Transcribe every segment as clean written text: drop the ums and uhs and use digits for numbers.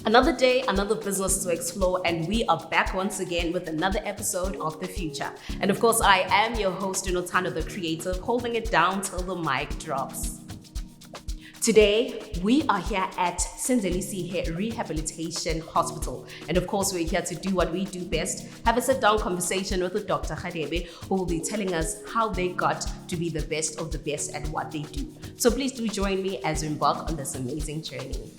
Another day, another business to explore, and we are back once again with another episode of The Future. And of course, I am your host, Unotando the Creative, holding it down till the mic drops. Today, we are here at Senzelwesihe Rehabilitation Hospital. And of course, we're here to do what we do best, have a sit-down conversation with Dr. Hadebe, who will be telling us how they got to be the best of the best at what they do. So please do join me as we embark on this amazing journey.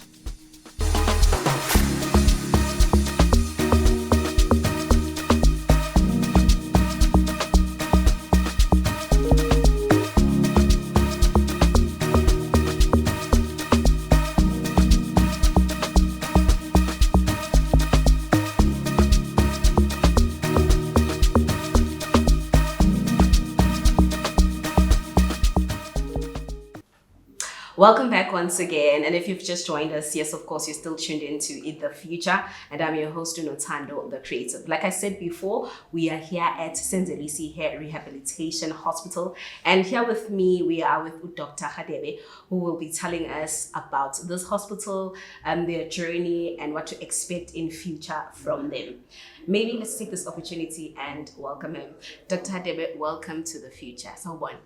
Welcome back once again, and if you've just joined us, yes, of course, you're still tuned into The Future, and I'm your host, Unotando the Creative. Like I said before, we are here at Senzelwesihe Rehabilitation Hospital, and here with me, we are with Dr. Hadebe, who will be telling us about this hospital, their journey, and what to expect in future from them. Maybe let's take this opportunity and welcome him. Dr. Hadebe, welcome to The Future. So one.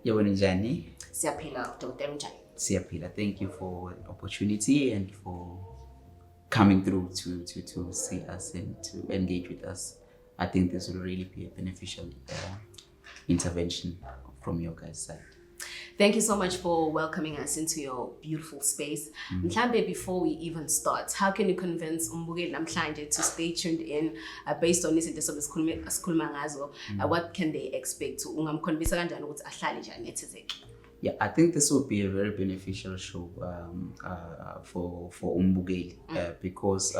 Yabonijani. Siyaphila, Dr. Mjani. Siapila, thank you for the opportunity and for coming through to see us and to engage with us. I think this will really be a beneficial intervention from your guys' side. Thank you so much for welcoming us into your beautiful space. Mhlambe, before we even start, how can you convince umbukeli namhlanje to stay tuned in based on izinto esikhuluma ngazo? What can they expect? Ungamkhombisa kanjani ukuthi ahlale njani ethezeke? Yeah, I think this will be a very beneficial show for Umbugeli because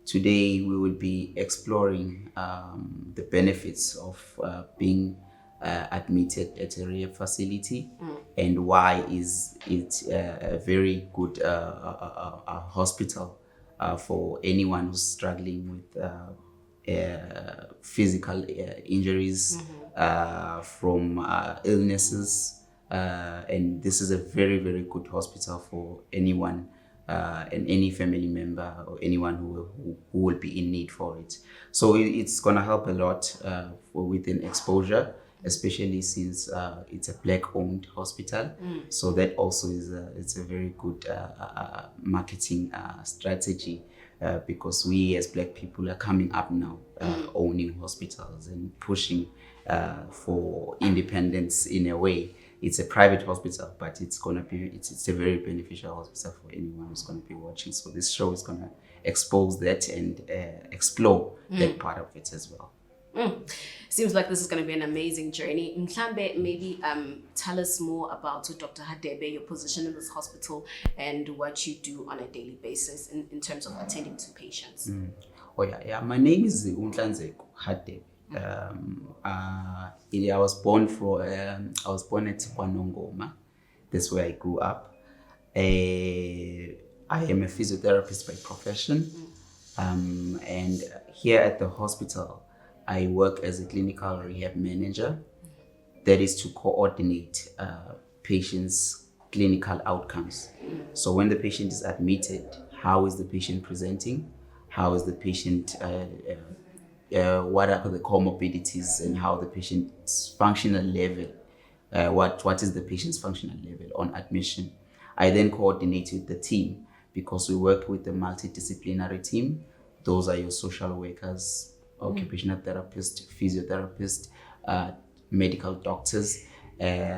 today we will be exploring the benefits of being admitted at a rehab facility and why is it a very good hospital for anyone who's struggling with physical injuries from illnesses. And this is a very, very good hospital for anyone and any family member or anyone who will be in need for it. So it's going to help a lot with an exposure, especially since it's a Black-owned hospital. So that also is it's a very good marketing strategy because we as Black people are coming up now owning hospitals and pushing for independence in a way. It's a private hospital, but it's a very beneficial hospital for anyone who's going to be watching. So this show is going to expose that and explore that part of it as well. Seems like this is going to be an amazing journey. Mhlambe, maybe tell us more about Dr. Hadebe, your position in this hospital, and what you do on a daily basis in terms of attending to patients. Oh yeah. My name is Hadebe. I was born at Kwanongoma. That's where I grew up. I am a physiotherapist by profession, and here at the hospital, I work as a clinical rehab manager. That is to coordinate patients' clinical outcomes. So when the patient is admitted, how is the patient presenting? How is the patient? What are the comorbidities and how the patient's functional level, what is the patient's functional level on admission. I then coordinate with the team because we work with a multidisciplinary team. Those are your social workers, occupational therapists, physiotherapists, medical doctors,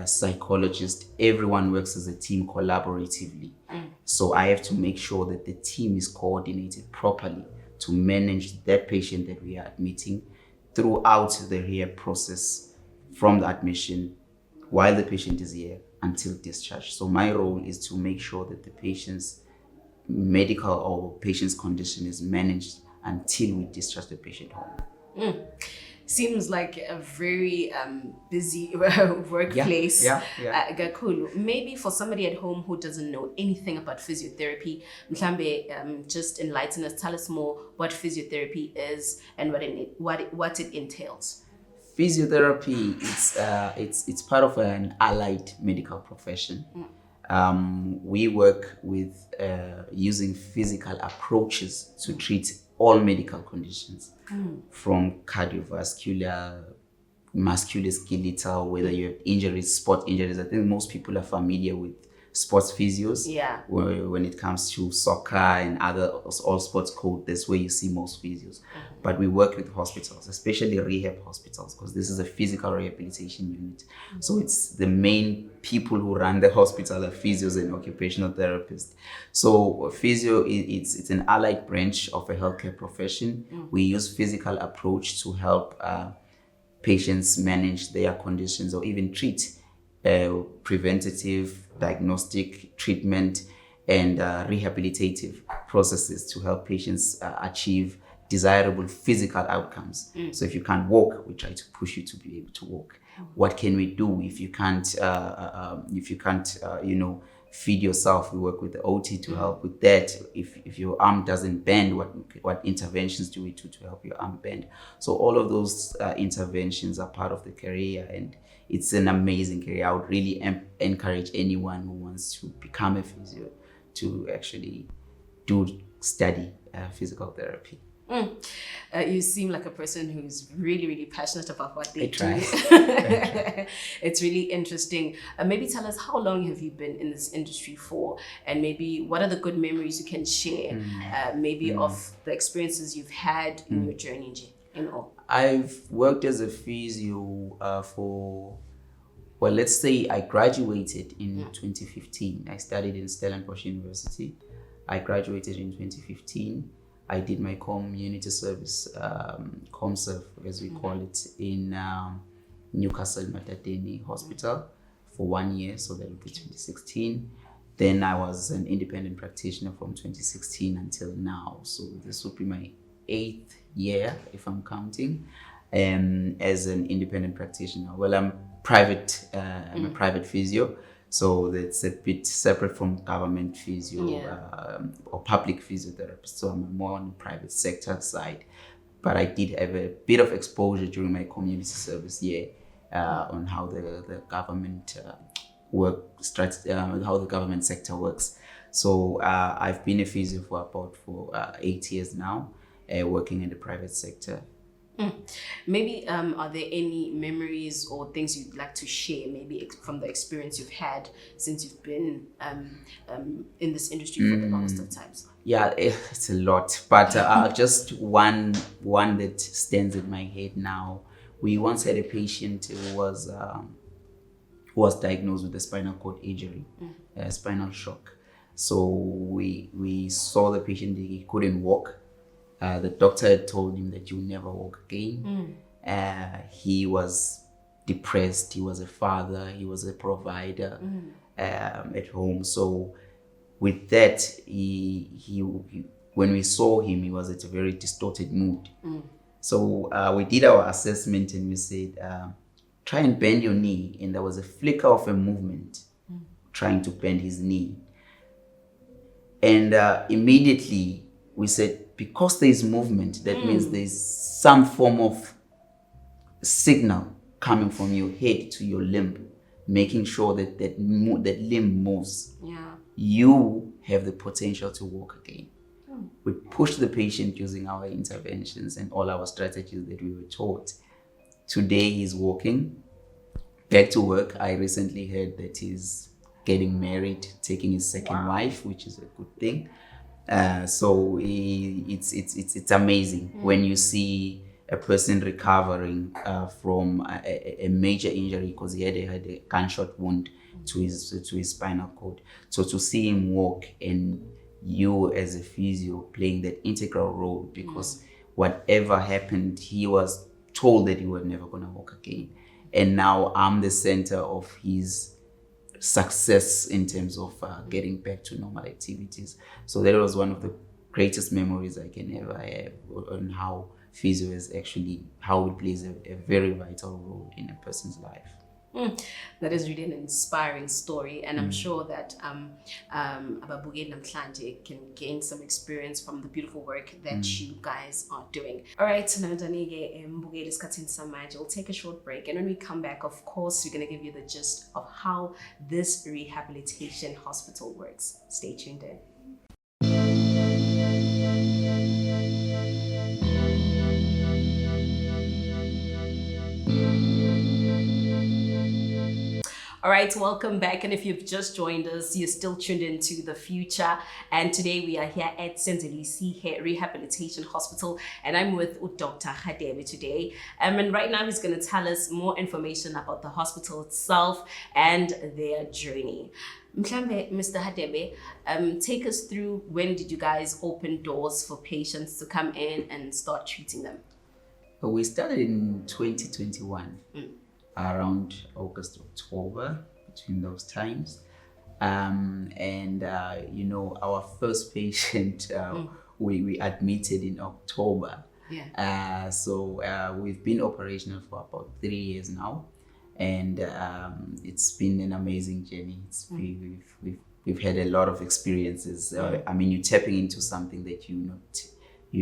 psychologists. Everyone works as a team collaboratively. So I have to make sure that the team is coordinated properly to manage that patient that we are admitting throughout the rehab process, from the admission, while the patient is here, until discharge. So my role is to make sure that the patient's medical or patient's condition is managed until we discharge the patient home. Seems like a very busy workplace. Yeah. Gakulu. Maybe for somebody at home who doesn't know anything about physiotherapy, Mhlambe, just enlighten us, tell us more what physiotherapy is and what it entails. Physiotherapy, it's part of an allied medical profession. We work with using physical approaches to treat all medical conditions, from cardiovascular, musculoskeletal, whether you have injuries, sport injuries. I think most people are familiar with sports physios. Yeah. When it comes to soccer and other all sports code, that's where you see most physios. But we work with hospitals, especially rehab hospitals, because this is a physical rehabilitation unit. So it's the main people who run the hospital are physios and occupational therapists. So physio, it's an allied branch of a healthcare profession. We use physical approach to help patients manage their conditions or even treat preventative, diagnostic, treatment, and rehabilitative processes to help patients achieve desirable physical outcomes. So if you can't walk, we try to push you to be able to walk. What can we do if you can't, feed yourself? We work with the OT to help with that. If your arm doesn't bend, what interventions do we do to help your arm bend? So all of those interventions are part of the career, and it's an amazing career. I would really encourage anyone who wants to become a physio to actually study physical therapy. You seem like a person who's really, really passionate about what they do. Try. It's really interesting. Maybe tell us, how long have you been in this industry for? And maybe what are the good memories you can share, of the experiences you've had in your journey in all? I've worked as a physio let's say I graduated in 2015. I studied in Stellenbosch University. I graduated in 2015. I did my community service, ComServe as we call it, in Newcastle Matateni Hospital for 1 year, so that would be 2016. Then I was an independent practitioner from 2016 until now. So this would be my 8th year, if I'm counting, as an independent practitioner. Well, I'm private. I'm a private physio. So that's a bit separate from government physio or public physiotherapist. So I'm more on the private sector side. But I did have a bit of exposure during my community service year on how the government how the government sector works. So I've been a physio for 8 years now, working in the private sector. Maybe are there any memories or things you'd like to share, maybe from the experience you've had since you've been in this industry for the longest of times? Yeah, it's a lot, but just one that stands in my head now. We once had a patient who was diagnosed with a spinal cord injury, spinal shock. So we saw the patient, he couldn't walk. The doctor had told him that you'll never walk again. He was depressed. He was a father. He was a provider at home. So with that, he when we saw him, he was at a very distorted mood. So we did our assessment and we said, try and bend your knee. And there was a flicker of a movement trying to bend his knee. And immediately we said, because there is movement, that means there is some form of signal coming from your head to your limb, making sure that that limb moves. Yeah. You have the potential to walk again. We pushed the patient using our interventions and all our strategies that we were taught. Today he's walking, back to work. I recently heard that he's getting married, taking his second wife, which is a good thing. So it's amazing when you see a person recovering from a major injury, because he had a gunshot wound to his spinal cord. So to see him walk, and you as a physio playing that integral role, because whatever happened, he was told that he was never going to walk again, and now I'm the center of his success in terms of getting back to normal activities. So that was one of the greatest memories I can ever have on how physio is actually, how it plays a very vital role in a person's life. That is really an inspiring story, and I'm sure that Ababuge Namhlanje can gain some experience from the beautiful work that you guys are doing. All right, so now we'll take a short break, and when we come back, of course, we're going to give you the gist of how this rehabilitation hospital works. Stay tuned in. All right, welcome back. And if you've just joined us, you're still tuned into The Future. And today we are here at Senzelwesihe Rehabilitation Hospital. And I'm with Dr. Hadebe today. And right now he's going to tell us more information about the hospital itself and their journey. Mr. Hadebe, take us through, when did you guys open doors for patients to come in and start treating them? We started in 2021. Around August, October, between those times. Our first patient, we admitted in October. Yeah. We've been operational for about 3 years now. And it's been an amazing journey. We've had a lot of experiences. You're tapping into something that you're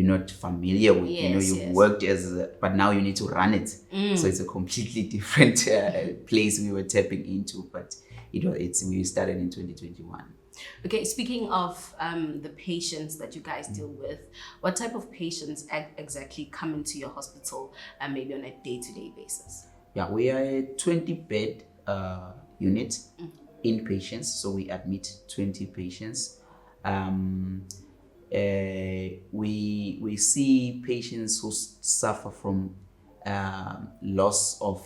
not familiar with. Yes, you've worked but now you need to run it. So it's a completely different place we were tapping into, but we started in 2021. Okay, speaking of the patients that you guys deal with, what type of patients exactly come into your hospital, maybe on a day-to-day basis? Yeah, we are a 20-bed unit, inpatients, so we admit 20 patients. We see patients who suffer from loss of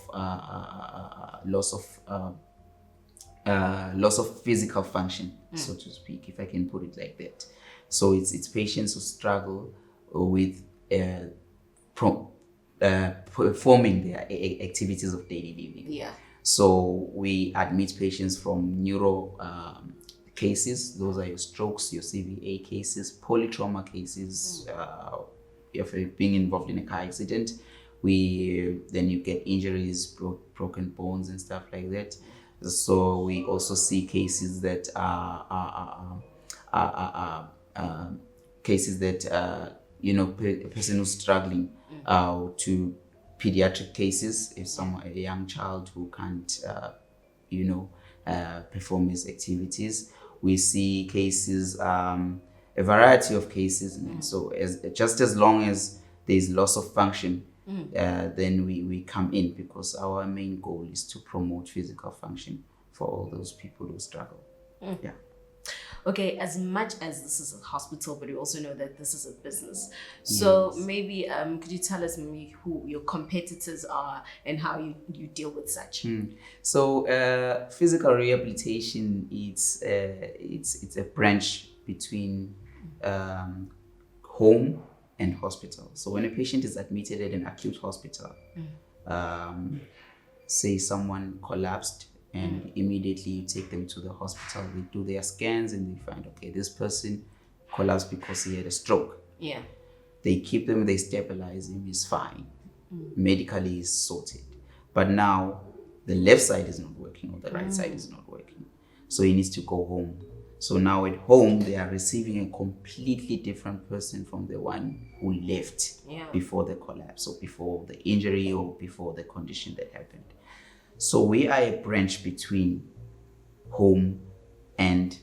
physical function, so to speak, if I can put it like that. So it's patients who struggle with performing their activities of daily living. Yeah. So we admit patients from neuro cases. Those are your strokes, your CVA cases, polytrauma cases. If you're being involved in a car accident, then you get injuries, broken bones and stuff like that. So we also see cases that are cases that a person who's struggling, to pediatric cases, if a young child who can't perform his activities. We see cases, a variety of cases. And so just as long as there's loss of function, then we come in, because our main goal is to promote physical function for all those people who struggle. Yeah. Okay, as much as this is a hospital, but we also know that this is a business. So maybe could you tell us maybe who your competitors are and how you deal with such? So physical rehabilitation, it's a branch between home and hospital. So when a patient is admitted at an acute hospital, say someone collapsed, and immediately you take them to the hospital, they do their scans, and they find, okay, this person collapsed because he had a stroke. Yeah. They keep them, they stabilize him, he's fine. Medically, he's sorted. But now the left side is not working, or the right side is not working. So he needs to go home. So now at home, they are receiving a completely different person from the one who left before the collapse, or before the injury, or before the condition that happened. So we are a branch between home and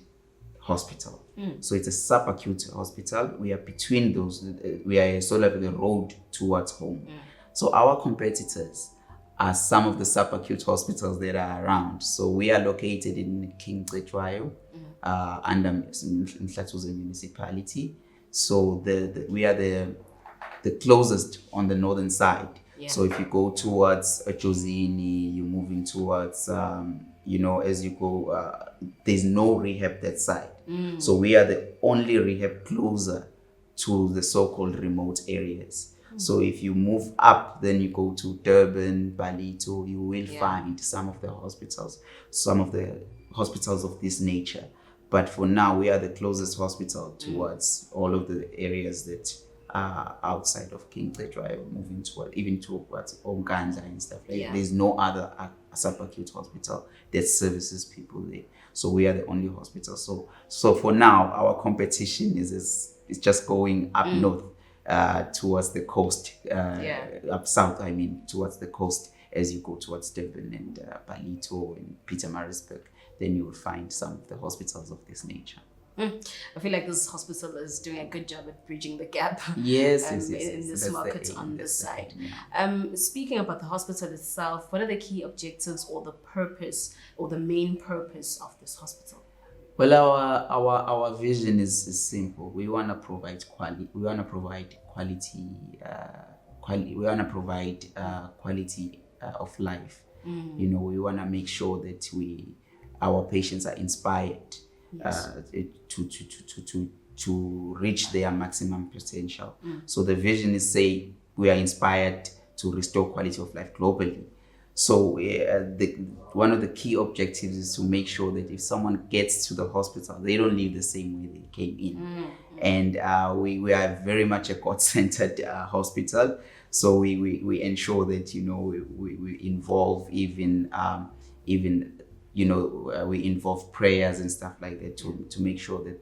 hospital. So it's a subacute hospital. We are between those. We are sort of the road towards home. So our competitors are some of the subacute hospitals that are around. So we are located in King Cetshwayo, under Mhlathuze municipality. So we are the closest on the northern side. Yeah. So if you go towards Jozini, you're moving towards, as you go, there's no rehab that side. So we are the only rehab closer to the so-called remote areas. So if you move up, then you go to Durban, Balito, you will find some of the hospitals of this nature. But for now, we are the closest hospital towards all of the areas that outside of King Cetshwayo, moving even towards Ongandla and stuff like Yeah. that. There's no other subacute hospital that services people there. So we are the only hospital. So for now, our competition is just going up north towards the coast, up south, I mean, towards the coast. As you go towards Durban and Palito and Pietermaritzburg, then you will find some of the hospitals of this nature. I feel like this hospital is doing a good job at bridging the gap. Yes, in this That's market the aim. on this That's the side. aim, yeah. Speaking about the hospital itself, what are the key objectives or the purpose or the main purpose of this hospital? Well, our vision is simple. We want to provide quality. We want to provide quality. We want to provide quality of life. You know, we want to make sure that our patients are inspired to reach their maximum potential. So the vision is we are inspired to restore quality of life globally. So one of the key objectives is to make sure that if someone gets to the hospital, they don't leave the same way they came in. And we are very much a God-centered hospital. So we ensure that, you know, we involve even we involve prayers and stuff like that to make sure that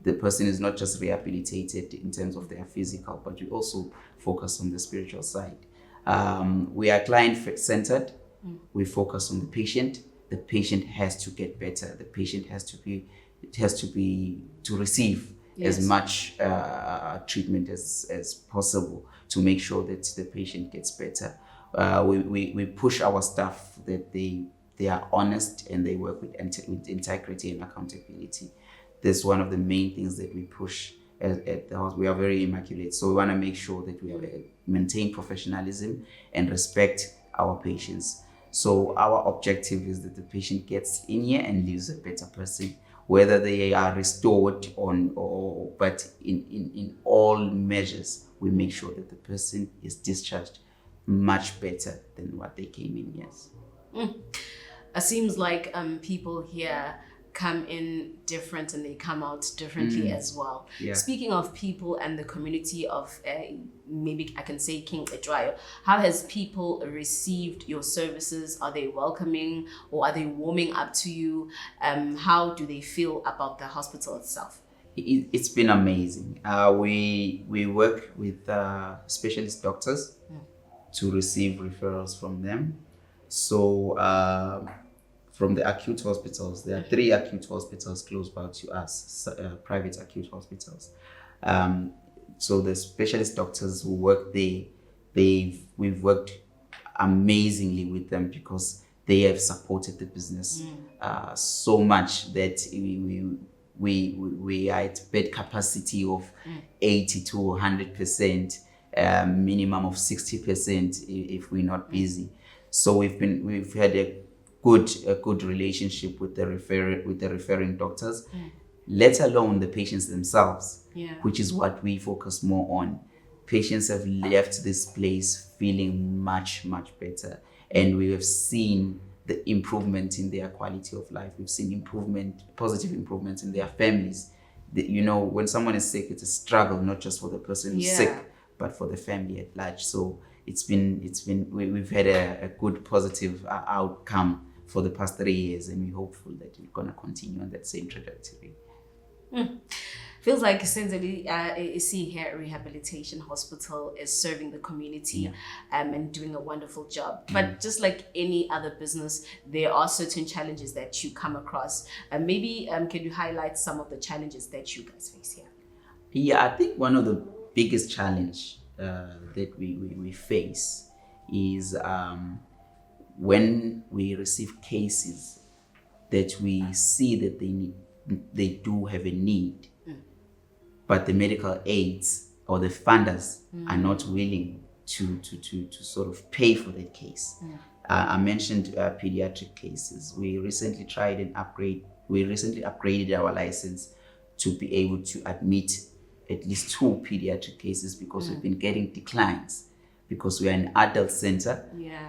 the person is not just rehabilitated in terms of their physical, but we also focus on the spiritual side. We are client-centered. We focus on the patient. The patient has to get better. The patient has to receive as much treatment as possible to make sure that the patient gets better. We push our staff that they are honest and they work with integrity and accountability. That's one of the main things that we push at the house. We are very immaculate, so we want to make sure that we maintain professionalism and respect our patients. So our objective is that the patient gets in here and leaves a better person, whether they are restored but in all measures, we make sure that the person is discharged much better than what they came in. Yes. It seems like people here come in different and they come out differently as well. Yeah. Speaking of people and the community of maybe I can say King Cetshwayo, how has people received your services? Are they welcoming or are they warming up to you? How do they feel about the hospital itself? It's been amazing. We work with specialist doctors to receive referrals from them. So from the acute hospitals, there are 3 acute hospitals close by to us, private acute hospitals. So the specialist doctors who work there, we've worked amazingly with them because they have supported the business so much that we are at bed capacity of 80 to 100%, minimum of 60% if we're not busy. So we've had a good relationship with the referring doctors, let alone the patients themselves, which is what we focus more on. Patients have left this place feeling much better, and we have seen the improvement in their quality of life. We've seen positive improvements in their families. You know, when someone is sick, it's a struggle not just for the person who's sick, but for the family at large. So we've had a good positive outcome for the past 3 years, and we're hopeful that we're going to continue on that same trajectory. Feels like Senzelwesihe Rehabilitation Hospital is serving the community and doing a wonderful job. But just like any other business, there are certain challenges that you come across. Maybe can you highlight some of the challenges that you guys face here? Yeah, I think one of the biggest challenge that we face is when we receive cases that we see that they do have a need, but the medical aids or the funders are not willing to sort of pay for that case. I mentioned pediatric cases. We recently upgraded our license to be able to admit at least 2 pediatric cases because we've been getting declines because we are an adult center.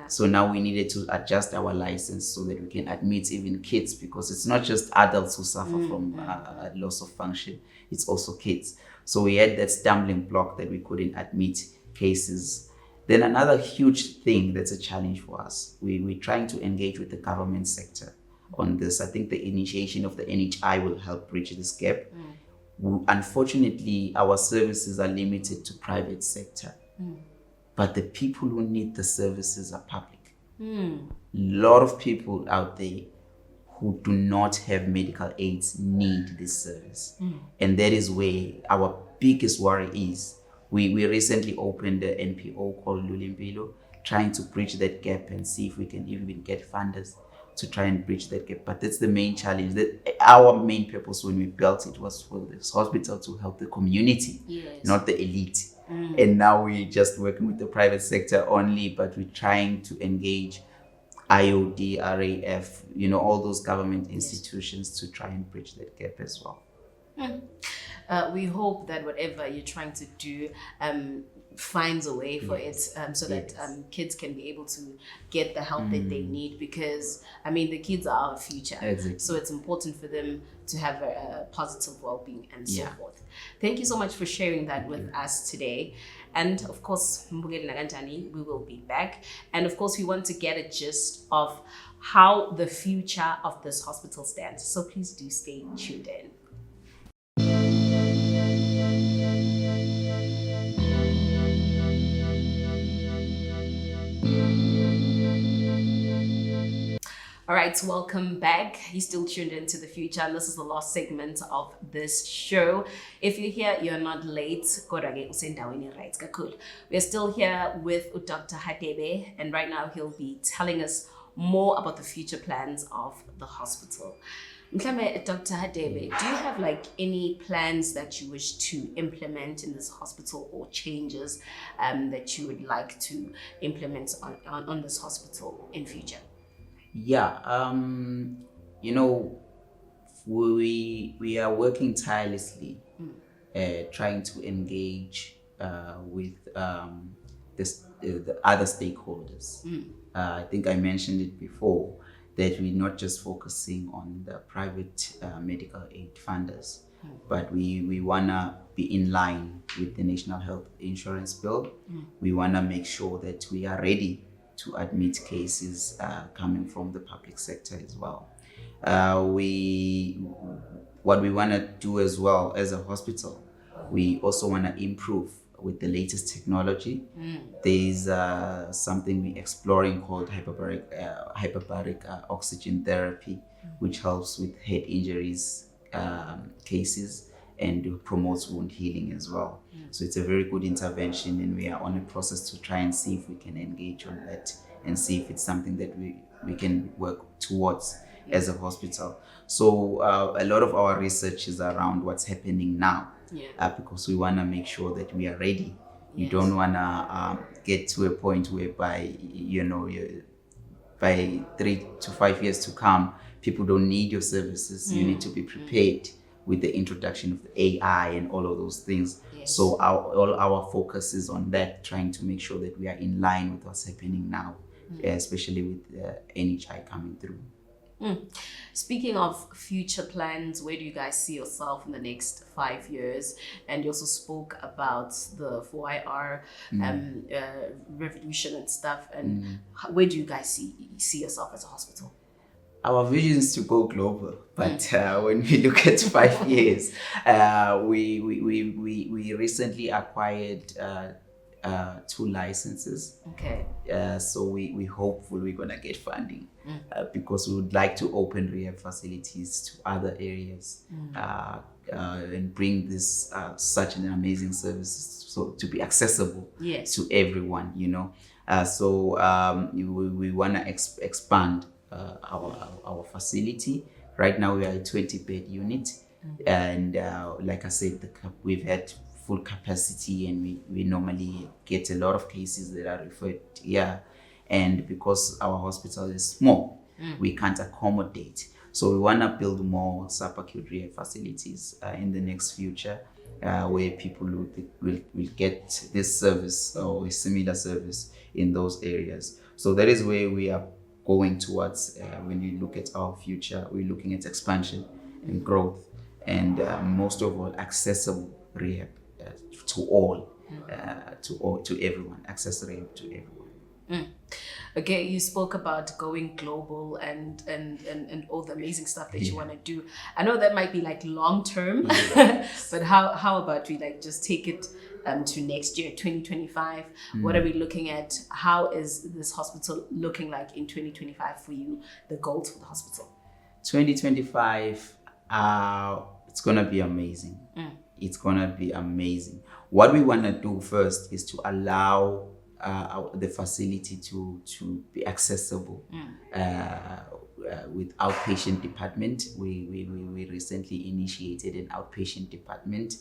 So now we needed to adjust our license so that we can admit even kids, because it's not just adults who suffer from loss of function, it's also kids. So we had that stumbling block that we couldn't admit cases. Then another huge thing that's a challenge for us, we're trying to engage with the government sector on this. I think the initiation of the NHI will help bridge this gap. Unfortunately, our services are limited to private sector, but the people who need the services are public. A lot of people out there who do not have medical aids need this service. And that is where our biggest worry is. We recently opened an NPO called Lulimpilo, trying to bridge that gap and see if we can even get funders to try and bridge that gap. But that's the main challenge. That our main purpose when we built it was for this hospital to help the community, not the elite. And now we're just working with the private sector only, but we're trying to engage IOD, RAF, all those government institutions to try and bridge that gap as well. We hope that whatever you're trying to do finds a way for it, so that kids can be able to get the help that they need, because the kids are our future. Exactly. So it's important for them to have a positive well-being and so forth. Thank you so much for sharing that with us today. And of course, we will be back. And of course, we want to get a gist of how the future of this hospital stands. So please do stay tuned in. All right, welcome back. You're still tuned into the future, and this is the last segment of this show. If you're here, you're not late. We're still here with Dr. Hadebe, and right now he'll be telling us more about the future plans of the hospital. Dr. Hadebe, do you have any plans that you wish to implement in this hospital, or changes that you would like to implement on this hospital in future? Yeah, we are working tirelessly, trying to engage with the other stakeholders. I think I mentioned it before, that we're not just focusing on the private medical aid funders, but we want to be in line with the National Health Insurance Bill. We want to make sure that we are ready to admit cases coming from the public sector as well. What we want to do as well as a hospital, we also want to improve with the latest technology. There's something we're exploring called hyperbaric oxygen therapy, which helps with head injuries cases and promotes wound healing as well. So it's a very good intervention, and we are on a process to try and see if we can engage on that and see if it's something that we can work towards as a hospital. So a lot of our research is around what's happening now, because we want to make sure that we are ready. You don't want to get to a point whereby, by 3 to 5 years to come, people don't need your services. You need to be prepared with the introduction of the AI and all of those things. So all our focus is on that, trying to make sure that we are in line with what's happening now, especially with NHI coming through. Speaking of future plans, where do you guys see yourself in the next 5 years? And you also spoke about the 4IR revolution and stuff. And where do you guys see yourself as a hospital? Our vision is to go global, but when we look at 5 years, we recently acquired 2 licenses. Okay. So we hopeful we're gonna get funding, because we would like to open rehab facilities to other areas, and bring this such an amazing service so to be accessible to everyone. So we wanna expand our facility. Right now we are a 20-bed unit, and like I said, we've had full capacity, and we normally get a lot of cases that are referred here, and because our hospital is small, we can't accommodate. So we want to build more subacute rehab facilities in the next future, where people will get this service or a similar service in those areas. So that is where we are going towards. When you look at our future, we're looking at expansion and growth, and most of all accessible rehab to all, to everyone, access rehab to everyone. Okay, you spoke about going global and all the amazing stuff that you want to do. I know that might be like long term, but how about we like just take it to next year, 2025? What are we looking at? How is this hospital looking like in 2025 for you? The goals for the hospital? 2025, it's gonna be amazing. It's gonna be amazing. What we wanna do first is to allow the facility to be accessible with outpatient department. We recently initiated an outpatient department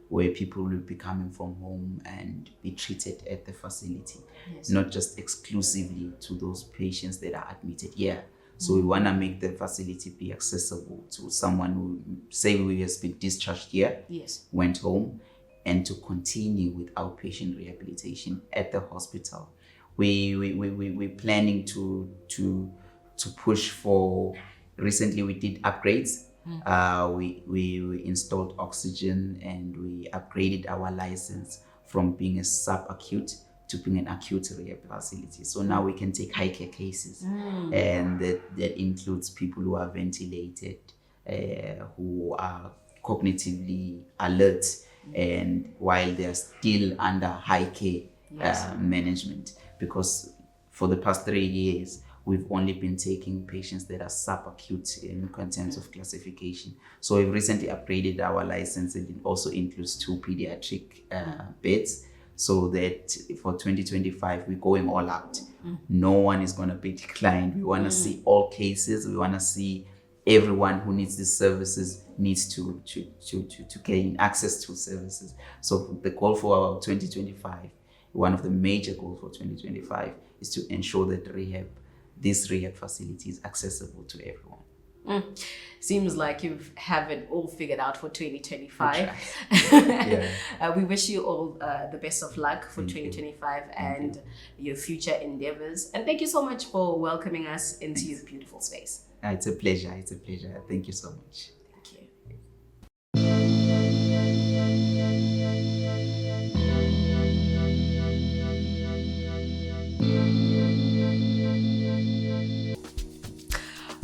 where people will be coming from home and be treated at the facility, not just exclusively to those patients that are admitted here. So we want to make the facility be accessible to someone who, say, who has been discharged here, went home, and to continue with outpatient rehabilitation at the hospital. We're planning to push for. Recently, we did upgrades. We installed oxygen and we upgraded our license from being a subacute to being an acute rehab facility. So now we can take high care cases, and that includes people who are ventilated, who are cognitively alert, and while they're still under high care management, because for the past 3 years we've only been taking patients that are subacute in terms of classification. So we've recently upgraded our license, and it also includes 2 pediatric beds, so that for 2025 we're going all out. No one is going to be declined. We want to see all cases. We want to see everyone who needs these services needs to gain access to services. So the goal for our 2025, one of the major goals for 2025, is to ensure that this rehab facility is accessible to everyone. Seems like you have it all figured out for 2025. We wish you all the best of luck for 2025 and your future endeavors. And thank you so much for welcoming us into this beautiful space. It's a pleasure. It's a pleasure. Thank you so much. Thank you.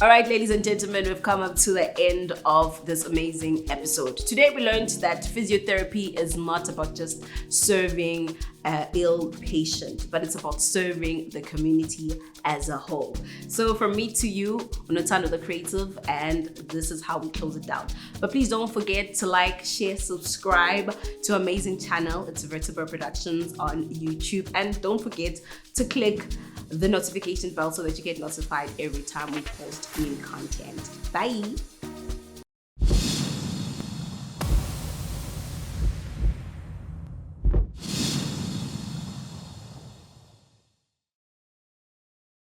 All right, ladies and gentlemen, we've come up to the end of this amazing episode. Today, we learned that physiotherapy is not about just serving an ill patient, but it's about serving the community as a whole. So from me to you, Unotando the Creative, and this is how we close it down. But please don't forget to like, share, subscribe to our amazing channel. It's Vertebra Productions on YouTube. And don't forget to click the notification bell so that you get notified every time we post new content. Bye.